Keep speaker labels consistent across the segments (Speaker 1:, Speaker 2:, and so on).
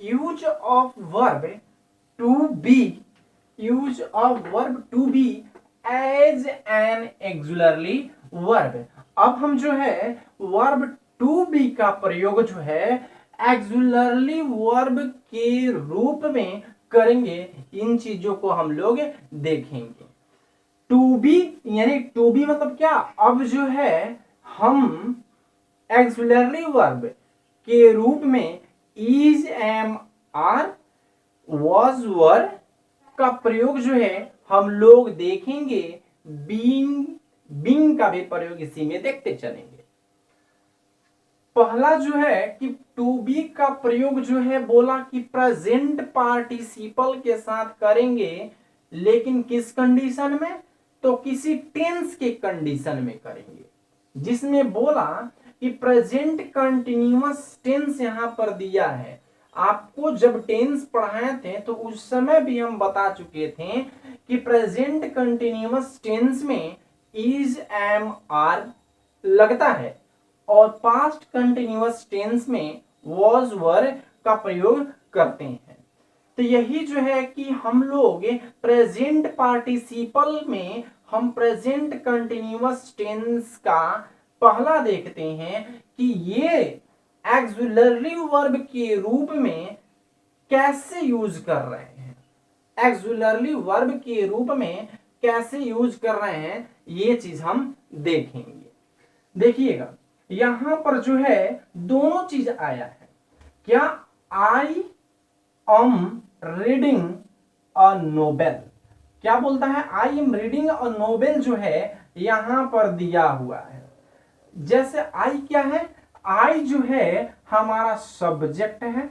Speaker 1: Use of verb to be, use of verb to be as an auxiliary verb. अब हम जो है verb to B का प्रयोग जो है एक्सुलरली वर्ब के रूप में करेंगे। इन चीजों को हम लोग देखेंगे। टू बी यानी टू बी मतलब क्या, अब जो है हम एक्सुलरली वर्ब के रूप में इज, एम, आर, वॉज, वर का प्रयोग जो है हम लोग देखेंगे। बीइंग, बीइंग का भी प्रयोग इसी में देखते चलेंगे। पहला जो है कि टू बी का प्रयोग जो है बोला कि प्रेजेंट पार्टिसिपल के साथ करेंगे, लेकिन किस कंडीशन में, तो किसी टेंस के कंडीशन में करेंगे, जिसमें बोला कि प्रेजेंट कंटिन्यूअस टेंस यहां पर दिया है। आपको जब टेंस पढ़ाए थे तो उस समय भी हम बता चुके थे कि प्रेजेंट कंटिन्यूअस टेंस में इज, एम, आर लगता है और पास्ट कंटिन्यूअस टेंस में वॉज, वर का प्रयोग करते हैं। तो यही जो है कि हम लोग प्रेजेंट पार्टिसिपल में हम प्रेजेंट कंटिन्यूअस टेंस का पहला देखते हैं कि ये एक्सुलरली वर्ब के रूप में कैसे यूज कर रहे हैं, एक्सुलरली वर्ब के रूप में कैसे यूज कर रहे हैं, ये चीज हम देखेंगे। देखिएगा यहां पर जो है दोनों चीज आया है। क्या, I am reading a novel, क्या बोलता है, I am reading a novel जो है यहां पर दिया हुआ है। जैसे आई क्या है, आई जो है हमारा सब्जेक्ट है।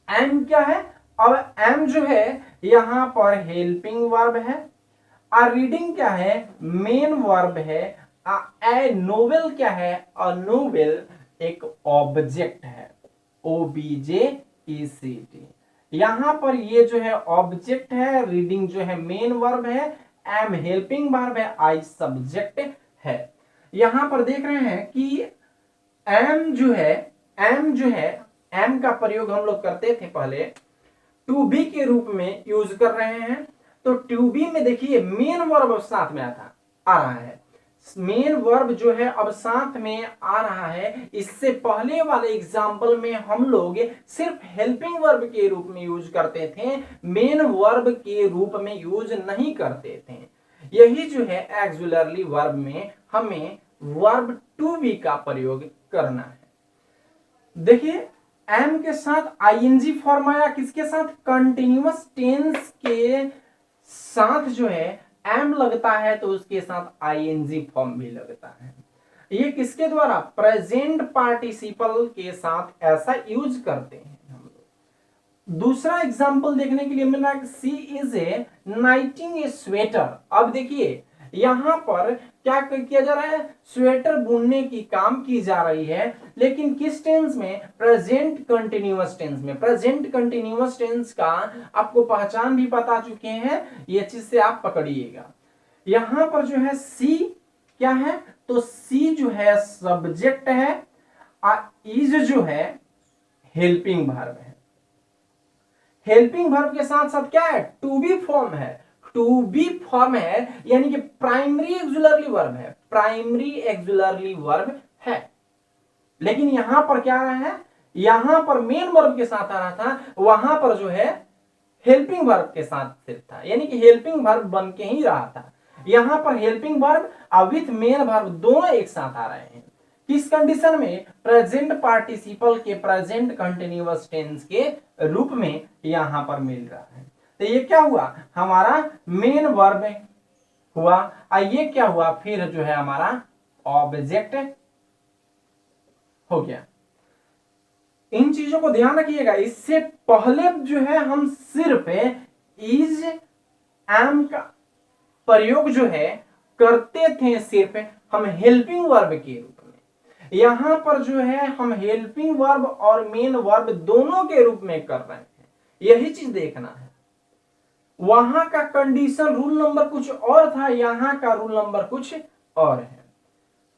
Speaker 1: एम क्या है, अब एम जो है यहां पर हेल्पिंग वर्ब है। आ रीडिंग क्या है, मेन वर्ब है। ए नोवेल क्या है, अ नोवेल एक ऑब्जेक्ट है, OBJECT। यहां पर ये जो है ऑब्जेक्ट है, रीडिंग जो है मेन वर्ब है, एम हेल्पिंग वर्ब है, आई सब्जेक्ट है। यहां पर देख रहे हैं कि एम जो है, एम जो है, एम का प्रयोग हम लोग करते थे पहले टू बी के रूप में यूज कर रहे हैं। तो टू बी में देखिए मेन वर्ब साथ में आता आ रहा है, मेन वर्ब जो है अब साथ में आ रहा है। इससे पहले वाले एग्जाम्पल में हम लोग सिर्फ हेल्पिंग वर्ब के रूप में यूज करते थे, मेन वर्ब के रूप में यूज नहीं करते थे। यही जो है एक्सुलरली वर्ब में हमें वर्ब टू बी का प्रयोग करना है। देखिए एम के साथ आईएनजी फॉर्म आया, किसके साथ, कंटिन्यूअस टेंस के साथ जो है एम लगता है तो उसके साथ आईएनजी फॉर्म भी लगता है। ये किसके द्वारा, प्रेजेंट पार्टिसिपल के साथ ऐसा यूज करते हैं हम लोग। दूसरा एग्जांपल देखने के लिए मिला, सी इज ए नाइटिंग ए स्वेटर। अब देखिए यहां पर क्या किया जा रहा है, स्वेटर बुनने की काम की जा रही है, लेकिन किस टेंस में, प्रेजेंट कंटिन्यूअस टेंस में। प्रेजेंट कंटिन्यूअस टेंस का आपको पहचान भी बता चुके हैं, ये चीज से आप पकड़िएगा। यहां पर जो है सी क्या है, तो सी जो है सब्जेक्ट है, इज जो है हेल्पिंग वर्ब है। हेल्पिंग वर्ब के साथ साथ क्या है, टू बी फॉर्म है, टू बी फॉर्म है, यानी कि प्राइमरी एक्सुलरली वर्ब है, प्राइमरी एक्सुलरली वर्ब है। लेकिन यहां पर क्या आ रहा है, यहां पर मेन वर्ब के साथ आ रहा था, वहां पर जो है हेल्पिंग वर्ब के साथ सिर्फ था, यानी कि हेल्पिंग वर्ब बन के ही रहा था। यहां पर helping verb with main verb दोनों एक साथ आ रहे हैं। किस कंडीशन में, प्रेजेंट पार्टिसिपल के प्रेजेंट कंटिन्यूअस टेंस के रूप में यहां पर मिल रहा है। तो ये क्या हुआ, हमारा मेन वर्ब हुआ, और ये क्या हुआ, फिर जो है हमारा ऑब्जेक्ट हो गया। इन चीजों को ध्यान रखिएगा। इससे पहले जो है हम सिर्फ इज, एम का प्रयोग जो है करते थे सिर्फ हम हेल्पिंग वर्ब के रूप में। यहां पर जो है हम हेल्पिंग वर्ब और मेन वर्ब दोनों के रूप में कर रहे हैं, यही चीज देखना है। वहां का कंडीशन रूल नंबर कुछ और था, यहां का रूल नंबर कुछ और है।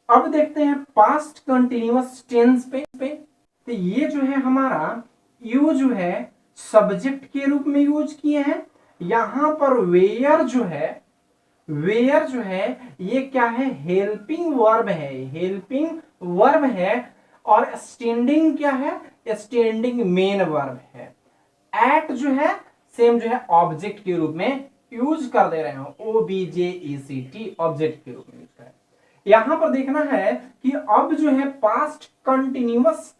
Speaker 1: अब देखते हैं पास्ट कंटिन्यूअस टेंस पे। तो ये जो है हमारा यूज है सब्जेक्ट के रूप में यूज किए हैं। यहां पर वेयर जो है ये क्या है, हेल्पिंग वर्ब है, हेल्पिंग वर्ब है। और स्टैंडिंग क्या है, स्टैंडिंग मेन वर्ब है। एट जो है सेम जो है ऑब्जेक्ट के रूप में यूज कर दे रहे हो, OBJECT ऑब्जेक्ट के रूप में यूज करें। यहां पर देखना है कि अब जो है पास्ट कंटिन्यूअस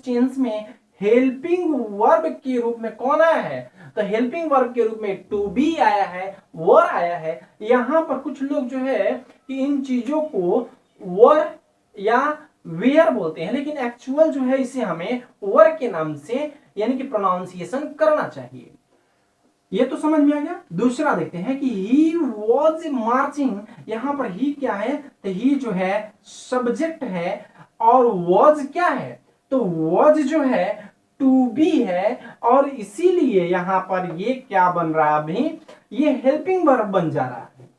Speaker 1: टेंस में हेल्पिंग वर्ब के रूप में कौन आया है, तो हेल्पिंग वर्ब के रूप में टू बी आया है, वर आया है। यहां पर कुछ लोग जो है कि इन चीजों को वर या वेयर बोलते हैं, लेकिन एक्चुअल जो है इसे हमें वर के नाम से यानी कि प्रोनाउंसिएशन करना चाहिए। ये तो समझ में आ गया। दूसरा देखते हैं कि ही वॉज मार्चिंग। यहां पर ही क्या है, तो ही जो है सब्जेक्ट है और वॉज क्या है, तो वॉज जो है टू बी है, और इसीलिए यहां पर ये क्या बन रहा है, अभी ये हेल्पिंग वर्ब बन जा रहा है,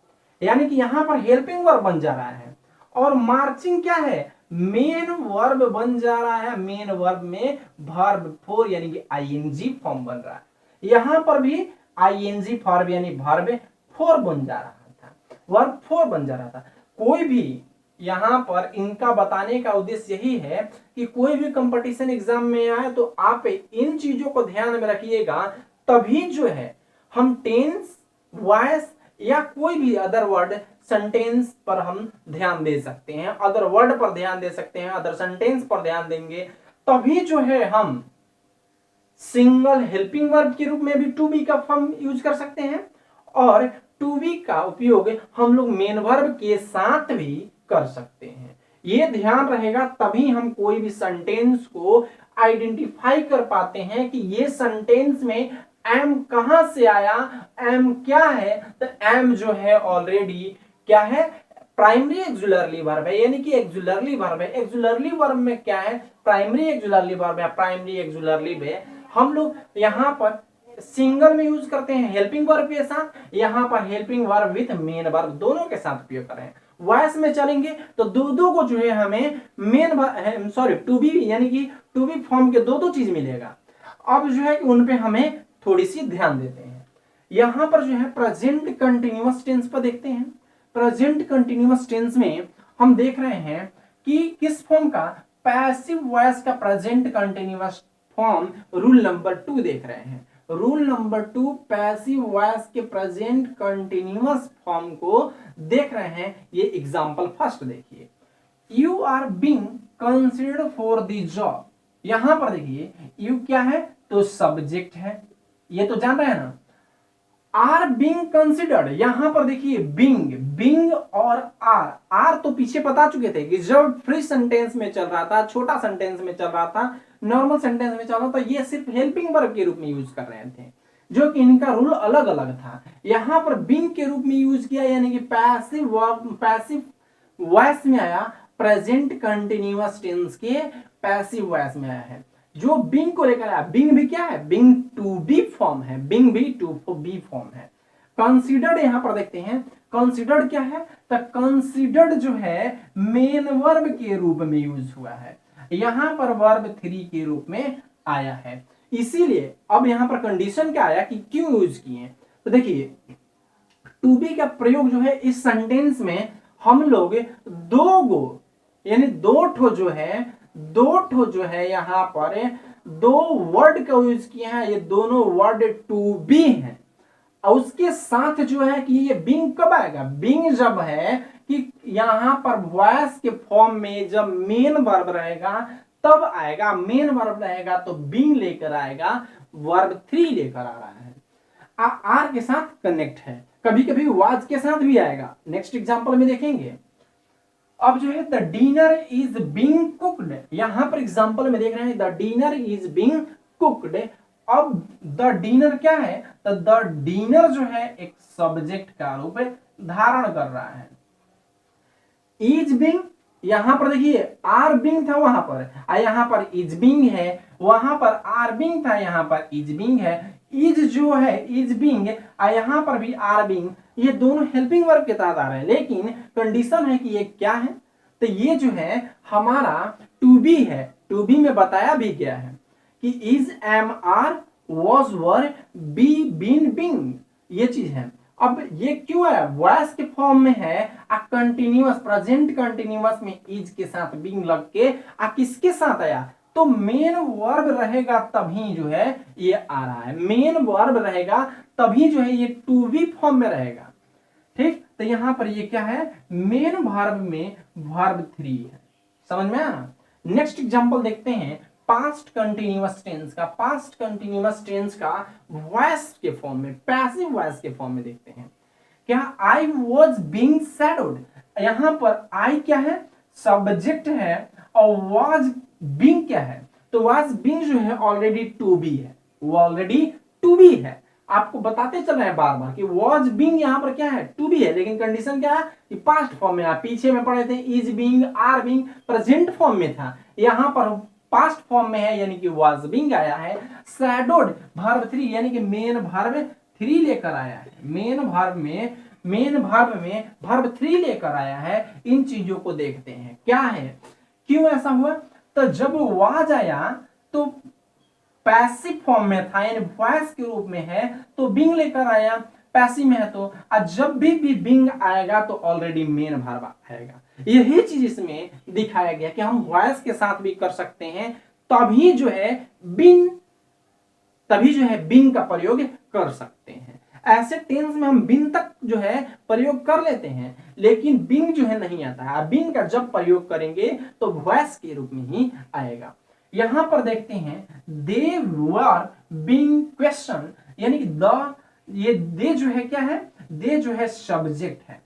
Speaker 1: यानी कि यहां पर हेल्पिंग वर्ब बन जा रहा है। और मार्चिंग क्या है, मेन वर्ब बन जा रहा है। मेन वर्ब में वर्ब फोर यानी कि आईएनजी फॉर्म बन रहा है। यहां पर भी आईएनजी फॉर्म यानी वर्ब फोर बन जा रहा था, वर्ब फोर बन जा रहा था। कोई भी यहां पर इनका बताने का उद्देश्य यही है कि कोई भी कंपटीशन एग्जाम में आए तो आप इन चीजों को ध्यान में रखिएगा, तभी जो है हम टेंस, वॉइस या कोई भी अदर वर्ड सेंटेंस पर हम ध्यान दे सकते हैं, अदर वर्ड पर ध्यान दे सकते हैं, अदर सेंटेंस पर ध्यान देंगे, तभी जो है हम सिंगल हेल्पिंग वर्ब के रूप में भी टू बी का फॉर्म यूज कर सकते हैं, और टू बी का उपयोग हम लोग मेन वर्ब के साथ भी कर सकते हैं। ये ध्यान रहेगा, तभी हम कोई भी सेंटेंस को आइडेंटिफाई कर पाते हैं कि ये सेंटेंस में एम कहां से आया, एम क्या है। तो एम जो है ऑलरेडी क्या है, प्राइमरी एक्सुलरली वर्ब है, यानी कि एक्सुलरली वर्ब है। एक्सुलरली वर्ब में क्या है, प्राइमरी एक्सुलरली वर्ब है, प्राइमरी एक्सुलरली में हम लोग यहां पर सिंगल में यूज करते हैं हेल्पिंग वर्ब के साथ, यहां पर helping verb with main verb दोनों के साथ उपयोग कर रहे हैं। वॉइस में चलेंगे तो दो को जो है हमें मेन टू बी यानी कि टू बी फॉर्म के दो चीज मिलेगा। अब जो है कि उन पे हमें थोड़ी सी ध्यान देते हैं। यहां पर जो है प्रेजेंट कंटिन्यूअस टेंस पर देखते हैं। प्रेजेंट कंटिन्यूअस टेंस में हम देख रहे हैं कि किस फॉर्म का, पैसिव वॉइस का present continuous form rule number 2 देख रहे हैं। रूल नंबर 2 पैसिव वॉइस के प्रेजेंट कंटिन्यूअस फॉर्म को देख रहे हैं। ये एग्जांपल फर्स्ट देखिए, you are being considered for the job. यहां पर देखिए यू क्या है, तो सब्जेक्ट है, ये तो जान रहे हैं ना। आर बीइंग कंसीडर्ड, यहां पर देखिए बिंग और आर तो पीछे बता चुके थे कि जब फ्री सेंटेंस में चल रहा था, छोटा सेंटेंस में चल रहा था, नॉर्मल सेंटेंस में चल रहा था, ये सिर्फ हेल्पिंग वर्ब के रूप में यूज कर रहे थे, जो कि इनका रूल अलग अलग था। यहां पर बिंग के रूप में यूज किया, यानी कि पैसिव वॉइस में आया, प्रेजेंट कंटिन्यूअस टेंस के पैसिव वॉइस में आया है। जो बिंग को लेकर आया, बिंग भी क्या है, बिंग टू बी फॉर्म है, बिंग भी टू बी फॉर्म है। कंसीडर्ड यहां पर देखते हैं, कंसीडर्ड क्या है, तो कंसीडर्ड जो है मेन वर्ब के रूप में यूज हुआ है, यहां पर वर्ब 3 के रूप में आया है। इसीलिए अब यहां पर कंडीशन क्या आया कि क्यों यूज किए, तो देखिए टू बी का प्रयोग जो है इस सेंटेंस में हम लोग दो गो यानी दो ठो जो है यहां पर दो वर्ड का यूज किया है। ये दोनों वर्ड टू बी है, और उसके साथ जो है कि ये बिंग कब आएगा, बिंग जब है कि यहां पर वॉइस के फॉर्म में जब मेन वर्ब रहेगा तब आएगा। मेन वर्ब रहेगा तो बिंग लेकर आएगा, वर्ब 3 लेकर आ रहा है, आर के साथ कनेक्ट है, कभी कभी वाज के साथ भी आएगा, नेक्स्ट एग्जांपल में देखेंगे। अब जो है the dinner is being cooked, यहां पर एग्जांपल में देख रहे हैं the dinner is being cooked. अब द डिनर क्या है, तो द डिनर जो है एक सब्जेक्ट का रूप धारण कर रहा है। इज बीइंग, यहां पर देखिए आर बीइंग था वहां पर, यहां पर इज बीइंग है, वहां पर आर बीइंग था, यहां पर इज बीइंग है। इज जो है इज बीइंग, यहां पर भी आर बीइंग, ये दोनों हेल्पिंग वर्ब के तहत आ रहे हैं, लेकिन कंडीशन है कि ये क्या है, तो ये जो है हमारा टू बी है। टू बी में बताया भी गया है कि is, am, are, was, were, be, been, being, ये चीज है। अब ये क्यों है, वॉइस के फॉर्म में है, आ कंटिन्यूअस प्रेजेंट कंटिन्यूअस में इज के साथ बिंग लग के आ किसके साथ आया, तो मेन वर्ब रहेगा तभी जो है ये आ रहा है। मेन वर्ब रहेगा तभी जो है ये टू बी फॉर्म में रहेगा। ठीक, तो यहां पर ये क्या है, मेन वर्ब में वर्ब 3 है। समझ में आया। नेक्स्ट एग्जांपल देखते हैं पास्ट कंटिन्यूअस टेंस का। पास्ट कंटिन्यूअस टेंस का वॉइस के फॉर्म में, पैसिव वॉइस के फॉर्म में देखते हैं। क्या, आई वॉज बीइंग शैडोड, यहां पर आई क्या है, सब्जेक्ट है, और वॉज बीइंग क्या है, तो वॉज बीइंग जो है ऑलरेडी टू बी है, वो ऑलरेडी टू बी है। आपको बताते चल रहे हैं बार बार कि वॉज बीइंग यहां पर क्या है, टू बी है, लेकिन कंडीशन क्या है कि पास्ट फॉर्म में है। पीछे में पढ़े थे is being, are being present form में था, यहां पर पास्ट फॉर्म में है, यानी कि वॉज बीइंग आया है। शैडोड वर्ब 3 यानी कि मेन वर्ब 3 लेकर आया है। मेन वर्ब में वर्ब 3 लेकर आया है। इन चीजों को देखते हैं क्या है, क्यों ऐसा हुआ। तो जब वाज आया तो पैसिव फॉर्म में था, यानी वॉइस के रूप में है, तो बिंग लेकर आया, पैसिव में है तो, जब भी बिंग आएगा तो ऑलरेडी मेन वर्ब आएगा। यही चीज इसमें दिखाया गया कि हम वॉइस के साथ भी कर सकते हैं, तभी जो है बिंग का प्रयोग कर सकते हैं। ऐसे टेंस में हम बिन तक जो है प्रयोग कर लेते हैं, लेकिन बिंग जो है नहीं आता है। बिंग का जब प्रयोग करेंगे तो वॉइस के रूप में ही आएगा। यहां पर देखते हैं दे वर बीइंग क्वेश्चन, यानी कि ये दे जो है क्या है, दे जो है सब्जेक्ट है।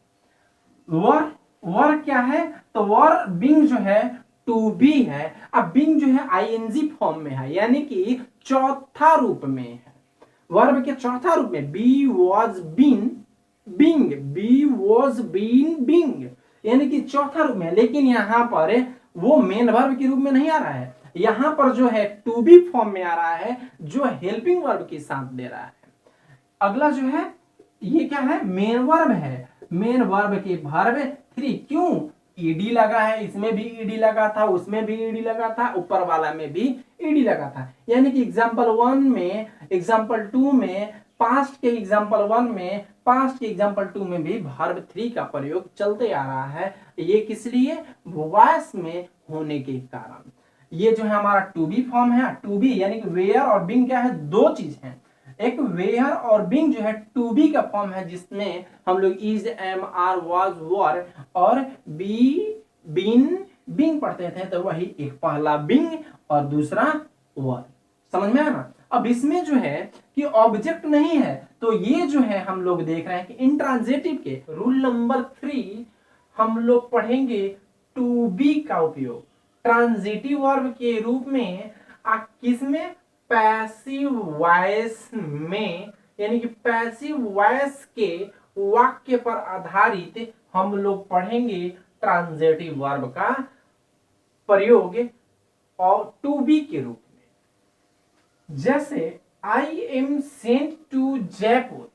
Speaker 1: वर क्या है, तो वर बीइंग जो है टू बी है। अब बीइंग जो है आईएनजी फॉर्म में है, यानी कि चौथा रूप में है। वर्ब के चौथा रूप में, be was been being, be was been being, यानी कि चौथा रूप में। लेकिन यहां पर वो मेन वर्ब के रूप में नहीं आ रहा है, यहां पर जो है टू बी फॉर्म में आ रहा है, जो हेल्पिंग वर्ब के साथ दे रहा है। अगला जो है ये क्या है, मेन वर्ब है। मेन वर्ब के वर्ब 3, क्यों, ईडी लगा है, इसमें भी ईडी लगा था, उसमें भी ईडी लगा था, ऊपर वाला में भी ईडी लगा था। यानी कि एग्जांपल 1 में, एग्जांपल 2 में, पास्ट के एग्जांपल 1 में, पास्ट के एग्जांपल 2 में भी वर्ब 3 का प्रयोग चलते आ रहा है। ये किस लिए, वॉइस में होने के कारण। ये जो है हमारा टू बी फॉर्म है। टू बी यानी कि वेयर और बीइंग क्या है, दो चीज है। एक वेयर और बीइंग जो है टू बी का फॉर्म है, जिसमें हम लोग इज, एम, आर, वाज, वर और बी, बीन, बिंग पढ़ते थे, तो वही एक पहला बिंग और दूसरा वर। समझ में आया ना। अब इसमें जो है कि ऑब्जेक्ट नहीं है, तो ये जो है हम लोग देख रहे हैं कि इंट्रांजिटिव के रूल नंबर 3 हम लोग पढ़ेंगे टू बी का उपयोग ट्रांजिटिव वर्ब के रूप में किसमें, पैसिव वॉइस में, यानी कि पैसिव वॉइस के वाक्य पर आधारित हम लोग पढ़ेंगे ट्रांजिटिव वर्ब का प्रयोग और टू बी के रूप में। जैसे I am sent to Jaipur,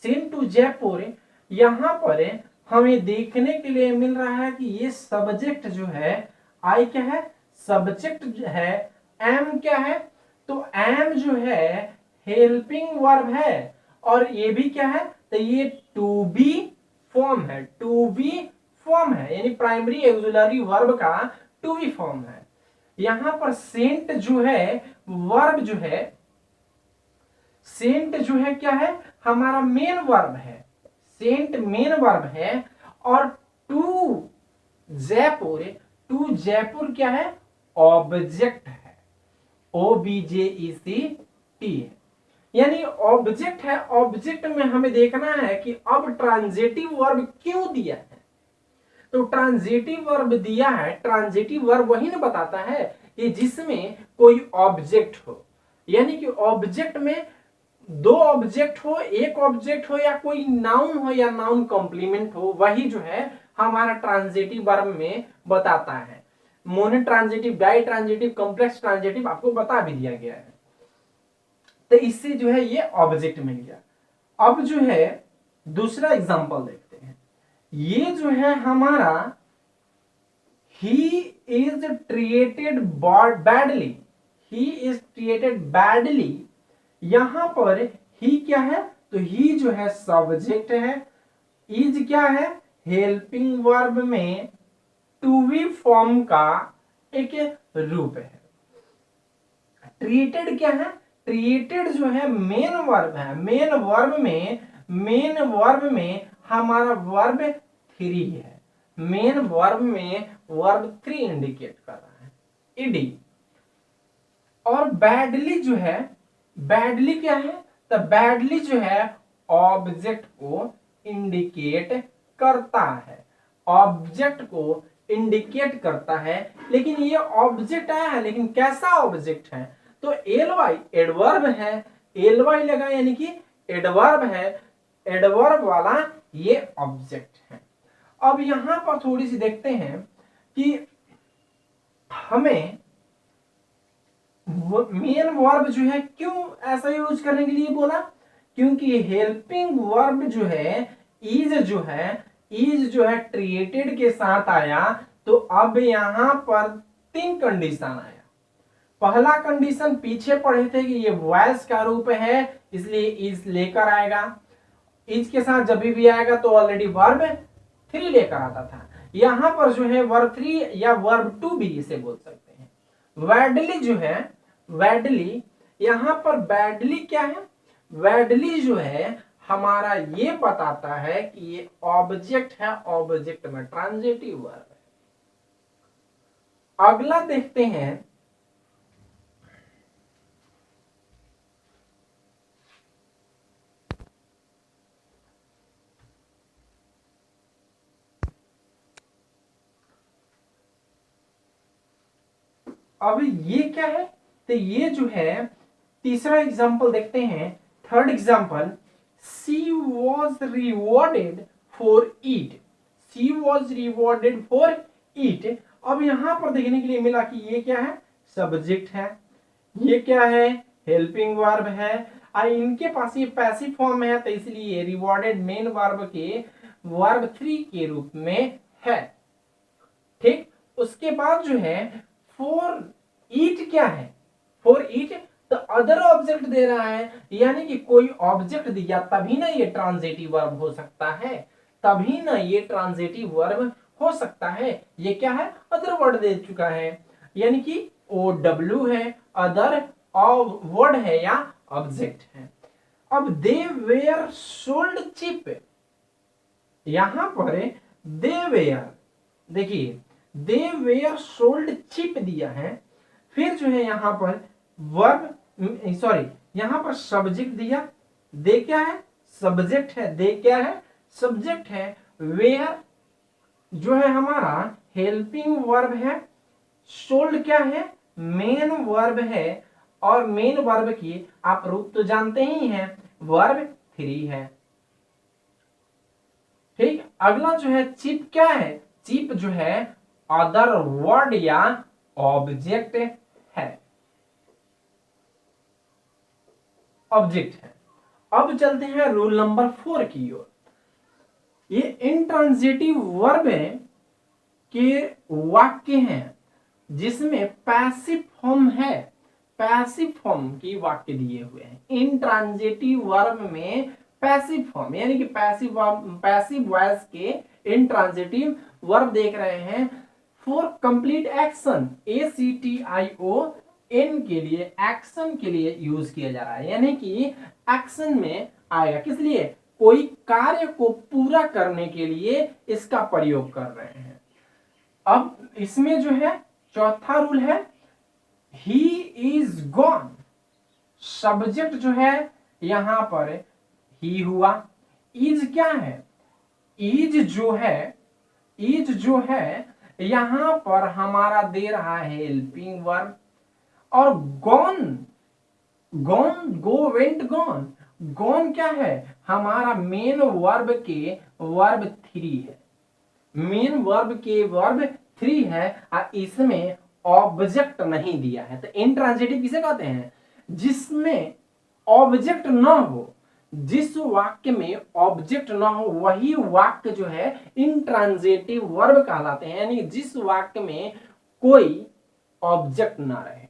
Speaker 1: sent to Jaipur, यहां पर हमें देखने के लिए मिल रहा है कि ये सब्जेक्ट जो है, आई क्या है, सब्जेक्ट है, एम क्या है, तो एम जो है हेल्पिंग वर्ब है, और ये भी क्या है, तो ये टू बी फॉर्म है, टू बी फॉर्म है, यानी प्राइमरी ऑक्सिलरी वर्ब का टू बी फॉर्म है। यहां पर सेंट जो है वर्ब जो है, सेंट जो है क्या है, हमारा मेन वर्ब है, सेंट मेन वर्ब है, और टू जयपुर, टू जयपुर क्या है, ऑब्जेक्ट है, OBJECT है, यानी ऑब्जेक्ट है। ऑब्जेक्ट में हमें देखना है कि अब ट्रांजिटिव वर्ब क्यों दिया है, तो ट्रांजिटिव वर्ब दिया है। ट्रांजिटिव वर्ब वही ना बताता है कि जिसमें कोई ऑब्जेक्ट हो, यानी कि ऑब्जेक्ट में दो ऑब्जेक्ट हो, एक ऑब्जेक्ट हो, या कोई नाउन हो, या नाउन कॉम्प्लीमेंट हो, वही जो है हमारा ट्रांजिटिव वर्ब में बताता है। Mono transitive, di transitive, complex transitive आपको बता भी दिया गया है। तो इससे जो है ये ऑब्जेक्ट मिल गया। अब जो है दूसरा एग्जांपल देखते हैं। ये जो है हमारा he is treated badly, he is treated badly. यहां पर ही क्या है, तो ही जो है सब्जेक्ट है, इज क्या है हेल्पिंग वर्ब में टू बी फॉर्म का एक रूप है। ट्रीटेड क्या है, ट्रीटेड जो है मेन वर्ब है, मेन वर्ब में हमारा वर्ब 3 है, मेन वर्ब में वर्ब 3 इंडिकेट कर रहा है, ईडी। और बैडली जो है, बैडली क्या है, तो बैडली जो है ऑब्जेक्ट को इंडिकेट करता है, ऑब्जेक्ट को इंडिकेट करता है। लेकिन ये ऑब्जेक्ट आया है, लेकिन कैसा ऑब्जेक्ट है, तो एलवाई एडवर्ब है, एलवाई लगा यानी कि एडवर्ब है, एडवर्ब वाला ये ऑब्जेक्ट है। अब यहां पर थोड़ी सी देखते हैं कि हमें मेन वर्ब जो है क्यों ऐसा यूज करने के लिए बोला, क्योंकि हेल्पिंग वर्ब जो है इज जो है ट्रीटेड के साथ आया, तो अब यहां पर 3 कंडीशन आया। पहला कंडीशन पीछे पढ़े थे कि ये वॉइस का रूप है, इसलिए इज लेकर आएगा, इज के साथ जब भी आएगा तो ऑलरेडी वर्ब 3 लेकर आता था। यहां पर जो है वर्ब 3 या वर्ब 2 भी इसे बोल सकते हैं। वैडली जो है, वैडली, यहां पर बैडली क्या है, वैडली जो है हमारा ये बताता है कि ये ऑब्जेक्ट है, ऑब्जेक्ट में ट्रांजिटिव वर्ब है। अगला देखते हैं, अब ये क्या है, तो ये जो है तीसरा एग्जांपल देखते हैं, third example, she was rewarded for it, she was rewarded for it. अब यहां पर देखने के लिए मिला कि ये क्या है, सब्जेक्ट है, ये क्या है हेल्पिंग वर्ब है, इनके पास ये पैसिव फॉर्म है, तो इसलिए रिवॉर्डेड मेन वर्ब के वर्ब 3 के रूप में है। ठीक, उसके बाद जो है फॉर ईट क्या है, फॉर ईट तो अदर ऑब्जेक्ट दे रहा है, यानी कि कोई ऑब्जेक्ट दिया तभी ना ये ट्रांजिटिव वर्ब हो सकता है, तभी ना ये ट्रांजिटिव वर्ब हो सकता है। ये क्या है, अदर वर्ड दे चुका है, यानी कि ओ डब्ल्यू है, अदर वर्ड है या ऑब्जेक्ट है। अब दे वेयर सोल्ड चिप, यहां पर दे वेयर, देखिए दे वेयर सोल्ड चिप दिया है, फिर जो है यहां पर वर्ब, सॉरी यहां पर सब्जेक्ट दिया, दे क्या है सब्जेक्ट है, दे क्या है सब्जेक्ट है, वेयर जो है हमारा हेल्पिंग वर्ब है, सोल्ड क्या है मेन वर्ब है, और मेन वर्ब की आप रूप तो जानते ही हैं, वर्ब 3 है। ठीक, अगला जो है चिप क्या है, चिप जो है अदर वर्ड या ऑब्जेक्ट है, ऑब्जेक्ट है। अब चलते हैं रूल नंबर 4 की ओर। ये इंट्रांजिटिव वर्ब के वाक्य हैं जिसमें पैसिव फॉर्म है, पैसिव फॉर्म की वाक्य दिए हुए हैं। इंट्रांजिटिव वर्ब में पैसिव फॉर्म यानी कि पैसिव वॉइस के इंट्रांजिटिव वर्ब देख रहे हैं। फॉर कंप्लीट एक्शन, ACTION के लिए, एक्शन के लिए यूज किया जा रहा है, यानी कि एक्शन में आएगा, किस लिए, कोई कार्य को पूरा करने के लिए इसका प्रयोग कर रहे हैं। अब इसमें जो है चौथा रूल है, ही इज गॉन, सब्जेक्ट जो है यहां पर ही हुआ, इज क्या है, इज जो है यहां पर हमारा दे रहा है हेल्पिंग वर्ब, और gone, go went gone, gone क्या है हमारा मेन वर्ब के वर्ब 3 है, मेन वर्ब के वर्ब 3 है, और इसमें ऑब्जेक्ट नहीं दिया है। तो इंट्रांजिटिव किसे कहते हैं, जिसमें ऑब्जेक्ट ना हो, जिस वाक्य में ऑब्जेक्ट ना हो वही वाक्य जो है इंट्रांजिटिव वर्ब कहलाते हैं, यानी जिस वाक्य में कोई ऑब्जेक्ट ना रहे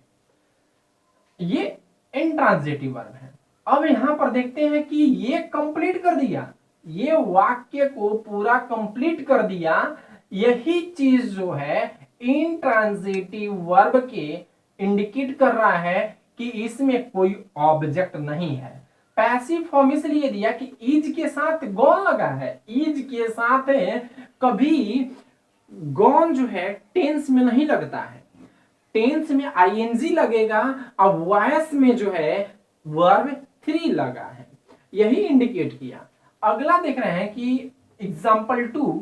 Speaker 1: ये इंट्रांजिटिव वर्ब है। अब यहां पर देखते हैं कि ये कंप्लीट कर दिया, ये वाक्य को पूरा कंप्लीट कर दिया। यही चीज जो है इंट्रांजिटिव वर्ब के इंडिकेट कर रहा है कि इसमें कोई ऑब्जेक्ट नहीं है। पैसिव फॉर्म इसलिए दिया कि इज के साथ गॉन लगा है, इज के साथ कभी गॉन जो है टेंस में नहीं लगता है, टेंस में आईएनजी लगेगा। अब वॉइस में जो है वर्ब 3 लगा है, यही इंडिकेट किया। अगला देख रहे हैं कि example 2,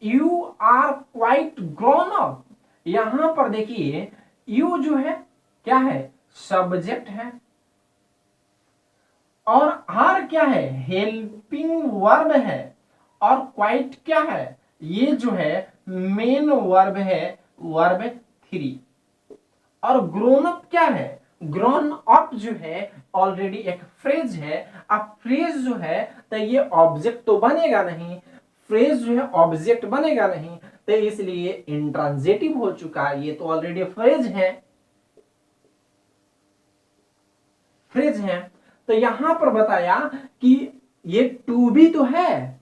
Speaker 1: you are quite grown up. यहां पर देखिए यू जो है क्या है, सब्जेक्ट है, और आर क्या है, हेल्पिंग वर्ब है, और क्वाइट क्या है, ये जो है मेन वर्ब है, वर्ब 3। और ग्रोन अप क्या है, ग्रोन अप जो है ऑलरेडी एक फ्रेज है। अब फ्रेज जो है तो ये ऑब्जेक्ट तो बनेगा नहीं, फ्रेज जो है ऑब्जेक्ट बनेगा नहीं, तो इसलिए इंट्रांजिटिव हो चुका है, ये तो ऑलरेडी फ्रेज है, फ्रेज है। तो यहां पर बताया कि ये टू बी तो है,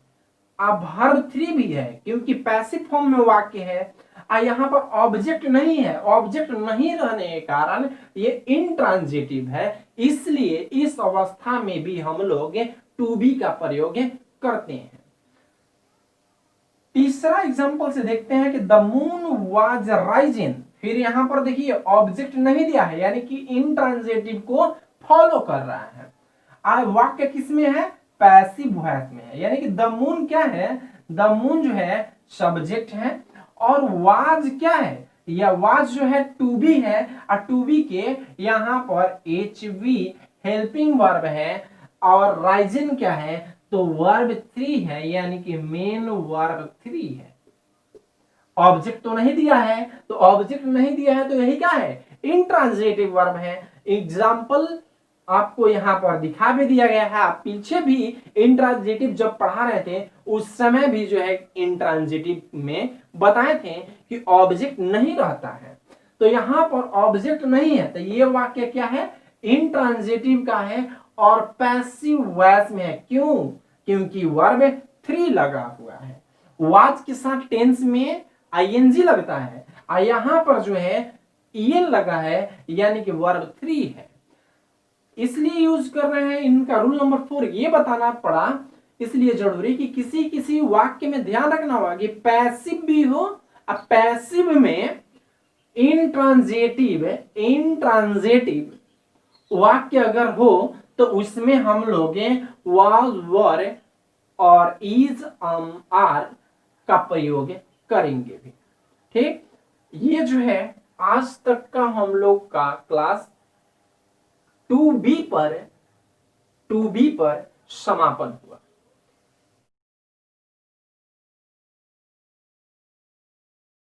Speaker 1: अब वर्ब 3 भी है क्योंकि पैसिव फॉर्म में वाक्य है। यहां पर ऑब्जेक्ट नहीं है, ऑब्जेक्ट नहीं रहने के कारण ये इंट्रांजिटिव है, इसलिए इस अवस्था में भी हम लोग टू बी का प्रयोग करते हैं। तीसरा एग्जांपल से देखते हैं कि द मून वाज राइजिंग। फिर यहां पर देखिए ऑब्जेक्ट नहीं दिया है, यानी कि इंट्रांजिटिव को फॉलो कर रहा है। वाक्य किसमें है, पैसिव वॉइस में है, यानी कि द मून क्या है, द मून जो है सब्जेक्ट है, और वाज क्या है, या वाज जो है टू बी है, और टू बी के यहां पर एच बी हेल्पिंग वर्ब है, और राइजिंग क्या है, तो वर्ब 3 है, यानी कि मेन वर्ब 3 है। ऑब्जेक्ट तो नहीं दिया है, तो ऑब्जेक्ट नहीं दिया है तो यही क्या है, इंट्रांजिटिव वर्ब है। एग्जाम्पल आपको यहां पर दिखा भी दिया गया है, आप पीछे भी इंट्रांजिटिव जब पढ़ा रहे थे उस समय भी जो है इंट्रांजिटिव में बताए थे कि ऑब्जेक्ट नहीं रहता है, तो यहां पर ऑब्जेक्ट नहीं है, तो ये वाक्य क्या है, इंट्रांजिटिव का है और पैसिव वॉइस में है। क्यों, क्योंकि वर्ब 3 लगा हुआ है, वाज के साथ टेंस में आईएनजी लगता है, और यहां पर जो है ईएन लगा है, यानी कि वर्ब 3 है, इसलिए यूज कर रहे हैं। इनका रूल नंबर 4 ये बताना पड़ा, इसलिए जरूरी कि किसी किसी वाक्य में ध्यान रखना होगा कि पैसिव भी हो, अब पैसिव में इंट्रांजिटिव वाक्य अगर हो तो उसमें हम लोग वाज वर और इज आर का प्रयोग करेंगे भी। ठीक, ये जो है आज तक का हम लोग का क्लास 2B पर समापन हुआ।